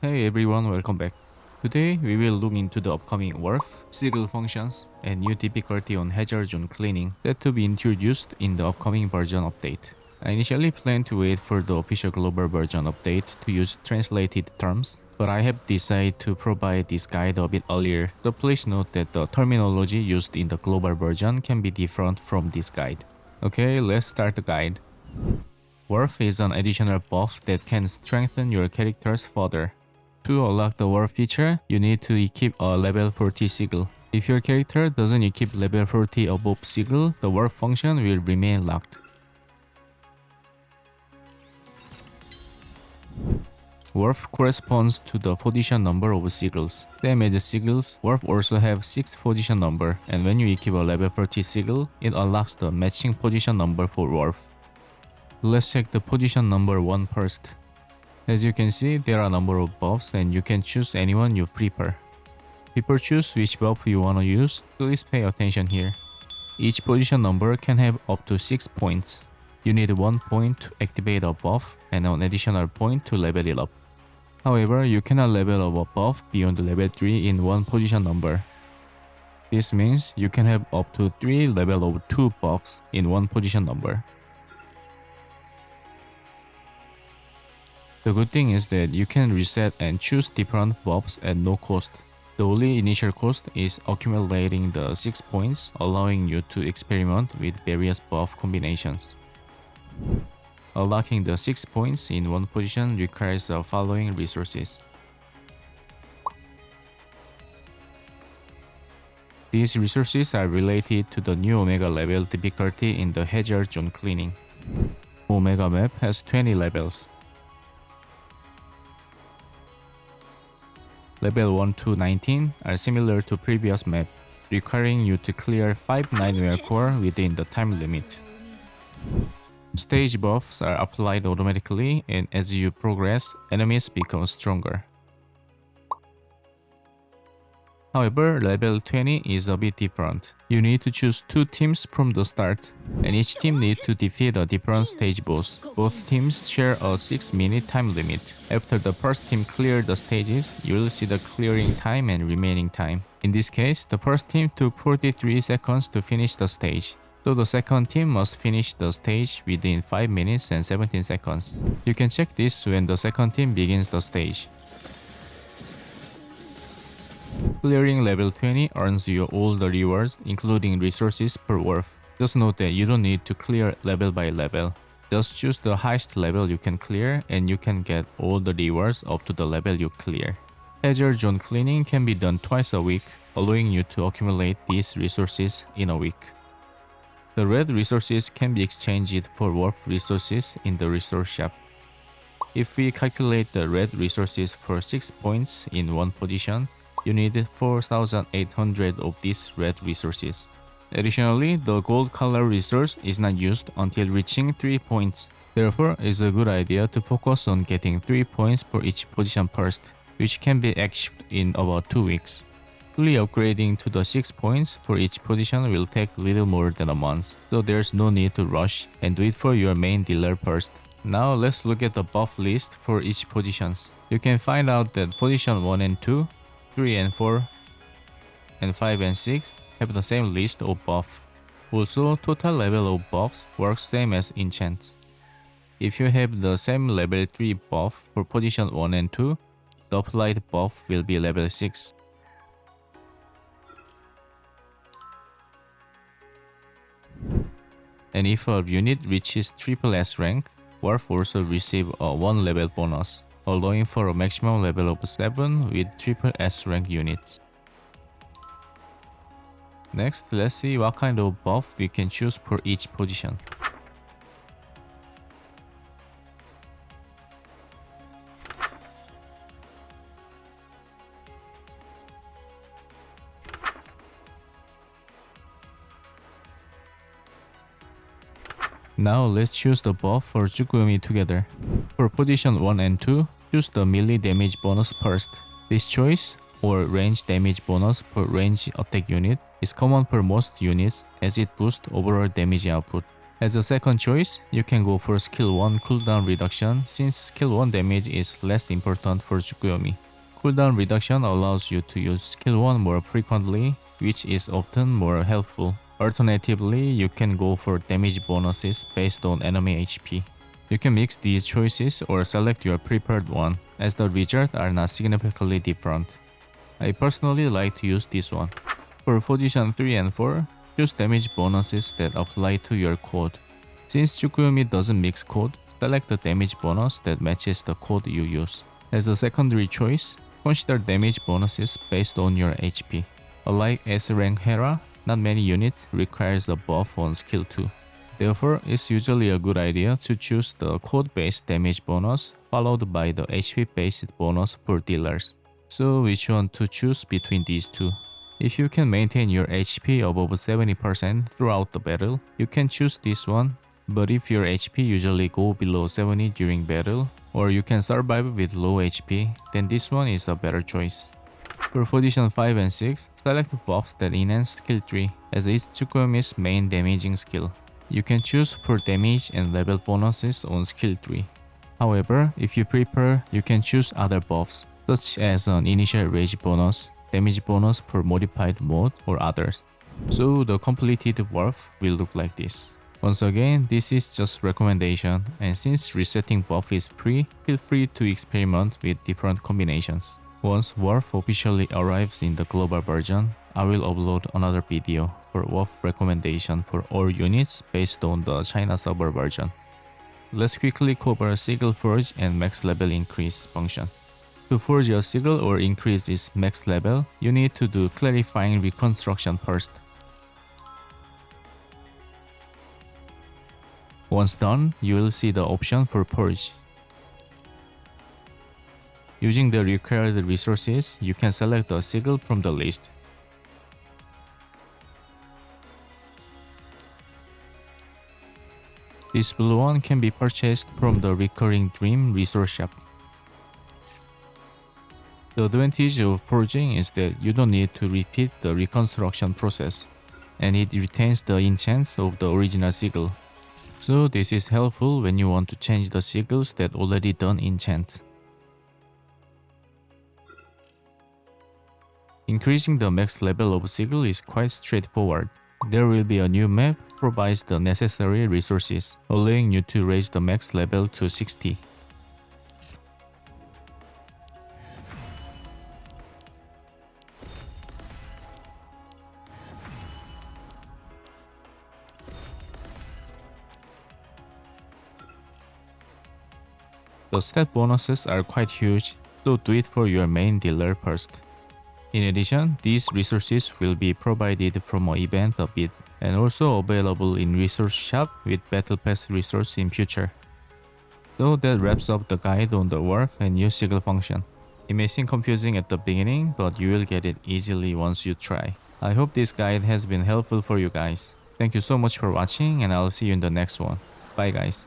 Hey everyone, welcome back. Today we will look into the upcoming Wharf, Sigil functions, and new difficulty on hazard zone cleaning set to be introduced in the upcoming version update. I initially planned to wait for the official global version update to use translated terms, but I have decided to provide this guide a bit earlier, so please note that the terminology used in the global version can be different from this guide. Okay, let's start the guide. Wharf is an additional buff that can strengthen your characters further. To unlock the Wharf feature, you need to equip a level 40 sigil. If your character doesn't equip level 40 above sigil, the Wharf function will remain locked. Wharf corresponds to the position number of sigils. Same as sigils, Wharf also have 6 position number, and when you equip a level 40 sigil, it unlocks the matching position number for Wharf. Let's check the position number 1 first. As you can see, there are a number of buffs and you can choose anyone you prefer. Before choose which buff you wanna use, please pay attention here. Each position number can have up to 6 points. You need 1 point to activate a buff and an additional point to level it up. However, you cannot level up a buff beyond level 3 in one position number. This means you can have up to 3 level of 2 buffs in one position number. The good thing is that you can reset and choose different buffs at no cost. The only initial cost is accumulating the 6 points, allowing you to experiment with various buff combinations. Unlocking the 6 points in one position requires the following resources. These resources are related to the new Omega level difficulty in the hazard zone cleaning. Omega map has 20 levels. Level 1 to 19 are similar to previous map, requiring you to clear 5 nightmare core within the time limit. Stage buffs are applied automatically, and as you progress, enemies become stronger. However, level 20 is a bit different. You need to choose 2 teams from the start, and each team needs to defeat a different stage boss. Both teams share a 6-minute time limit. After the first team clears the stages, you will see the clearing time and remaining time. In this case, the first team took 43 seconds to finish the stage, so the second team must finish the stage within 5 minutes and 17 seconds. You can check this when the second team begins the stage. Clearing level 20 earns you all the rewards, including resources per Wharf. Just note that you don't need to clear level by level. Just choose the highest level you can clear and you can get all the rewards up to the level you clear. Hazard zone cleaning can be done twice a week, allowing you to accumulate these resources in a week. The red resources can be exchanged for Wharf resources in the resource shop. If we calculate the red resources for 6 points in one position, you need 4,800 of these red resources. Additionally, the gold color resource is not used until reaching 3 points. Therefore, it's a good idea to focus on getting 3 points for each position first, which can be achieved in about 2 weeks. Fully upgrading to the 6 points for each position will take little more than a month, so there's no need to rush and do it for your main dealer first. Now let's look at the buff list for each positions. You can find out that position 1 and 2, 3 and 4, and 5 and 6 have the same list of buff. Also, total level of buffs works same as enchants. If you have the same level 3 buff for position 1 and 2, the applied buff will be level 6. And if a unit reaches triple S rank, Wharf also receive a 1 level bonus, allowing for a maximum level of 7 with triple S rank units. Next, let's see what kind of buff we can choose for each position. Now let's choose the buff for Tsukuyomi together. For position 1 and 2, choose the melee damage bonus first. This choice, or range damage bonus per range attack unit, is common for most units as it boosts overall damage output. As a second choice, you can go for skill 1 cooldown reduction since skill 1 damage is less important for Tsukuyomi. Cooldown reduction allows you to use skill 1 more frequently, which is often more helpful. Alternatively, you can go for damage bonuses based on enemy HP. You can mix these choices or select your preferred one, as the results are not significantly different. I personally like to use this one. For position 3 and 4, choose damage bonuses that apply to your code. Since Tsukuyomi doesn't mix code, select the damage bonus that matches the code you use. As a secondary choice, consider damage bonuses based on your HP. Unlike S-rank Hera, not many units requires a buff on skill 2. Therefore, it's usually a good idea to choose the code-based damage bonus followed by the HP-based bonus for dealers. So which one to choose between these two? If you can maintain your HP above 70% throughout the battle, you can choose this one. But if your HP usually go below 70 during battle, or you can survive with low HP, then this one is a better choice. For position 5 and 6, select buffs that enhance skill 3 as it's Tsukuyomi's main damaging skill. You can choose for damage and level bonuses on skill 3. However, if you prefer, you can choose other buffs, such as an initial rage bonus, damage bonus for modified mode, or others. So the completed worth will look like this. Once again, this is just recommendation, and since resetting buff is free, feel free to experiment with different combinations. Once Worth officially arrives in the global version, I will upload another video for Worth recommendation for all units based on the China server version. Let's quickly cover Sigil Forge and max level increase function. To forge a sigil or increase its max level, you need to do clarifying reconstruction first. Once done, you will see the option for purge. Using the required resources, you can select a sigil from the list. This blue one can be purchased from the Recurring Dream resource shop. The advantage of forging is that you don't need to repeat the reconstruction process, and it retains the enchants of the original sigil. So this is helpful when you want to change the sigils that already done enchant. Increasing the max level of sigil is quite straightforward. There will be a new map provides the necessary resources, allowing you to raise the max level to 60. The stat bonuses are quite huge, so do it for your main dealer first. In addition, these resources will be provided from an event a bit and also available in resource shop with battle pass resource in future. So that wraps up the guide on the work and new sigil function. It may seem confusing at the beginning, but you will get it easily once you try. I hope this guide has been helpful for you guys. Thank you so much for watching, and I'll see you in the next one. Bye guys.